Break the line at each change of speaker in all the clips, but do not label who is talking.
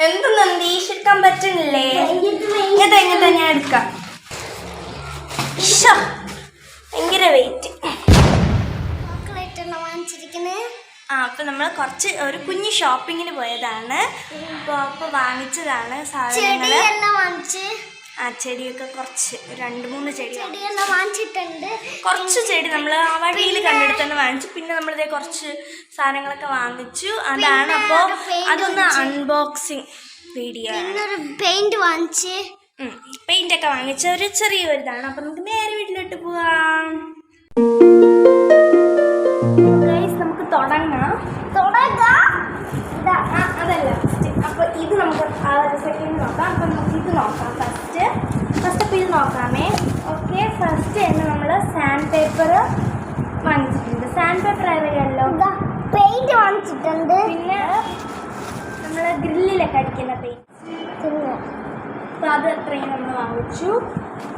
എന്ത് നന്ദീഷ് എടുക്കാൻ പറ്റുന്നില്ലേ? ഇങ്ങനത്തെ ഞാൻ എടുക്കാം. ഭയങ്കര വെയിറ്റ്. അപ്പൊ നമ്മൾ കുറച്ച് ഒരു കുഞ്ഞു ഷോപ്പിങ്ങിന് പോയതാണ്. അപ്പൊ വാങ്ങിച്ചതാണ് സാധനങ്ങള്. ചെടിയൊക്കെ കുറച്ച് 2-3 ചെടി വാങ്ങിച്ചിട്ടുണ്ട്. കുറച്ച് ചെടി നമ്മൾ ആ വഴിയിൽ കണ്ടെടുത്ത് തന്നെ വാങ്ങിച്ചു. പിന്നെ നമ്മളിതേ കുറച്ച് സാധനങ്ങളൊക്കെ വാങ്ങിച്ചു. അതാണ്. അപ്പോൾ അതൊന്ന് അൺബോക്സിങ് വീഡിയോ.
പെയിന്റ് വാങ്ങിച്ച്
പെയിന്റ് ഒക്കെ വാങ്ങിച്ച ഒരു ചെറിയൊരു ഇതാണ്. അപ്പൊ നമുക്ക് നേരെ വീട്ടിലോട്ട് പോവാം. നമുക്ക് തുടങ്ങാം. അതല്ല ഫസ്റ്റ്. അപ്പൊ ഇത് നമുക്ക് സെക്കൻഡ് നോക്കാം. അപ്പൊ നമുക്ക് ഇത് നോക്കാം. ഫസ്റ്റ് അപ്പൊ ഇത് നോക്കാമേ. ഓക്കെ, ഫസ്റ്റ് തന്നെ നമ്മൾ സാൻഡ് പേപ്പർ വാങ്ങിച്ചിട്ടുണ്ട്. സാൻഡ് പേപ്പർ അറിയാമല്ലോ.
പെയിന്റ് വാങ്ങിച്ചിട്ടുണ്ട്.
പിന്നെ നമ്മൾ ഗ്രില്ലിലൊക്കെ അടിക്കുന്ന പെയിന്റ്. അപ്പോൾ അത് അത്രയും നമ്മൾ വാങ്ങിച്ചു.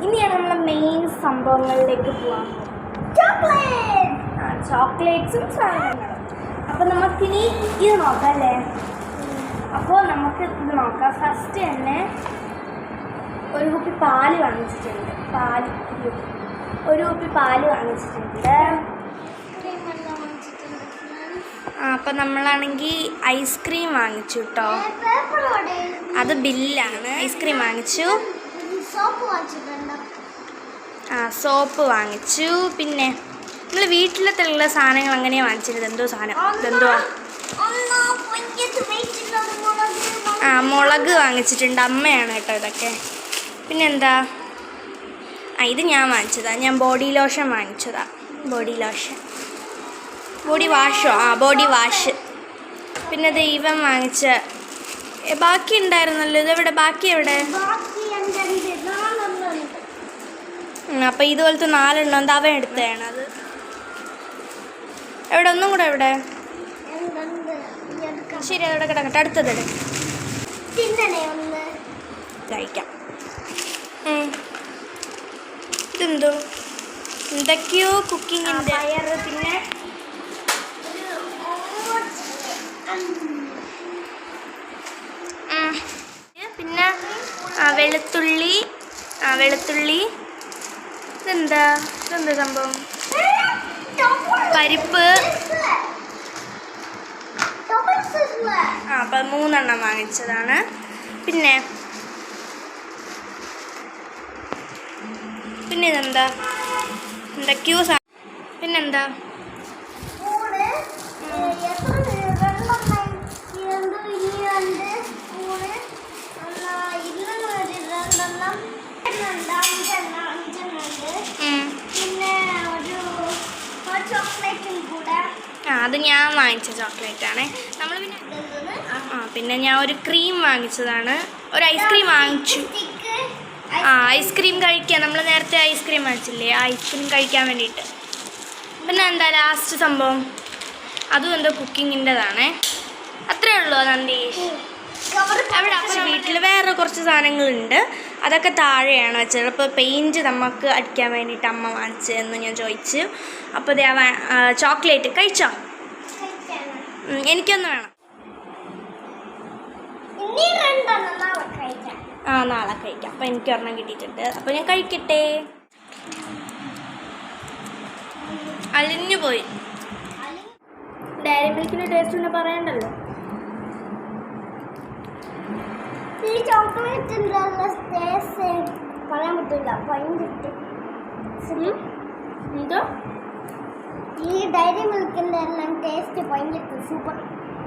ഇനിയാണ് നമ്മൾ മെയിൻ സംഭവങ്ങളിലേക്ക് പോകാൻ. ചോക്ലേറ്റ്സും സാധനങ്ങളും. അപ്പോൾ നമുക്കിനി ഇത് നോക്കാം അല്ലേ? അപ്പോൾ നമുക്ക് ഇത് നോക്കാം. ഫസ്റ്റ് തന്നെ ഒരു കുപ്പി പാല് വാങ്ങിച്ചിട്ടുണ്ട്. ഒരു കുപ്പി പാല് വാങ്ങിച്ചിട്ടുണ്ട്. അപ്പം നമ്മളാണെങ്കിൽ ഐസ്ക്രീം വാങ്ങിച്ചു കേട്ടോ. അത് ബില്ലാണ്. ഐസ്ക്രീം വാങ്ങിച്ചു. സോപ്പ് വാങ്ങിച്ചു. പിന്നെ നമ്മൾ വീട്ടിലത്തുള്ള സാധനങ്ങൾ അങ്ങനെയാണ് വാങ്ങിച്ചിരുന്നത്. എന്തോ സാധനം ഇതെന്തുവാ? മുളക് വാങ്ങിച്ചിട്ടുണ്ട്. അമ്മയാണ് കേട്ടോ ഇതൊക്കെ. പിന്നെന്താ? ഇത് ഞാൻ വാങ്ങിച്ചതാ. ഞാൻ ബോഡി ലോഷൻ വാങ്ങിച്ചതാ. ബോഡി വാഷോ? Body wash. പിന്നെ ഇത് ഇവൻ വാങ്ങിച്ച ബാക്കി ഉണ്ടായിരുന്നല്ലോ. ഇതെവിടെ? ബാക്കി എവിടെ? അപ്പം ഇതുപോലത്തെ 4 എണ്ണം എന്താ അവൻ എടുത്തതാണ്. അത് എവിടെ? ഒന്നും കൂടെ എവിടെ? ശരി, അതവിടെ കിടക്കട്ടെ. അടുത്തത് കഴിക്കാം. ഇതെന്തോ എന്തൊക്കെയോ കുക്കിങ്ങിൻ്റെ. പിന്നെ പിന്നെ വെളുത്തുള്ളി. ഇതെന്താ സംഭവം? പരിപ്പ്. അപ്പം 3 എണ്ണം വാങ്ങിച്ചതാണ്. പിന്നെ ഇതെന്താ? എന്തൊക്കെയോ പിന്നെന്താ? അത് ഞാൻ വാങ്ങിച്ച ചോക്ലേറ്റ് ആണ്. നമ്മൾ പിന്നെ ഞാൻ ഒരു ക്രീം വാങ്ങിച്ചതാണ്. ഒരു ഐസ്ക്രീം വാങ്ങിച്ചു. ഐസ്ക്രീം കഴിക്കാൻ നമ്മൾ നേരത്തെ ഐസ്ക്രീം വാങ്ങിച്ചില്ലേ? ഐസ്ക്രീം കഴിക്കാൻ വേണ്ടിയിട്ട്. പിന്നെ എന്താ ലാസ്റ്റ് സംഭവം? അതും എന്തോ കുക്കിങ്ങിൻ്റെതാണേ. അത്രേ ഉള്ളൂ നന്ദീഷ്. അവിടെ പക്ഷേ വീട്ടിൽ വേറെ കുറച്ച് സാധനങ്ങളുണ്ട്. അതൊക്കെ താഴെയാണ് വെച്ചത്. അപ്പോൾ പെയിൻറ്റ് നമുക്ക് അടിക്കാൻ വേണ്ടിയിട്ട് അമ്മ വാങ്ങിച്ചതെന്ന് ഞാൻ ചോദിച്ചു. അപ്പോൾ ഇത് ചോക്ലേറ്റ് കഴിച്ചോ? എനിക്കൊന്ന് വേണം. നാളെ കഴിക്കാം. അപ്പോൾ എനിക്ക് ഒരെണ്ണം കിട്ടിയിട്ടുണ്ട്. അപ്പോൾ ഞാൻ കഴിക്കട്ടെ. അലിഞ്ഞു പോയി. ഡയറി മിൽക്കിൻ്റെ ടേസ്റ്റ് പിന്നെ പറയണ്ടല്ലോ.
ഈ ചോക്ലേറ്റിൻ്റെ ടേസ്റ്റ് പറയാൻ പറ്റില്ല.
എന്തോ
ഈ ഡയറി മിൽക്കിൻ്റെ എല്ലാം ടേസ്റ്റ് ഭയങ്കര സൂപ്പർ.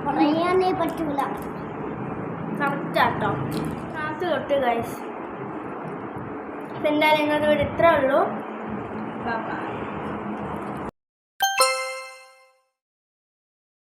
പറയാനേ പറ്റൂല.
കറക്റ്റാട്ടോ. കാത്ത് തൊട്ട് ഗൈസ്. അപ്പം എന്തായാലും ഇന്നത്തെ ഇവിടെ ഇത്രേ ഉള്ളൂ.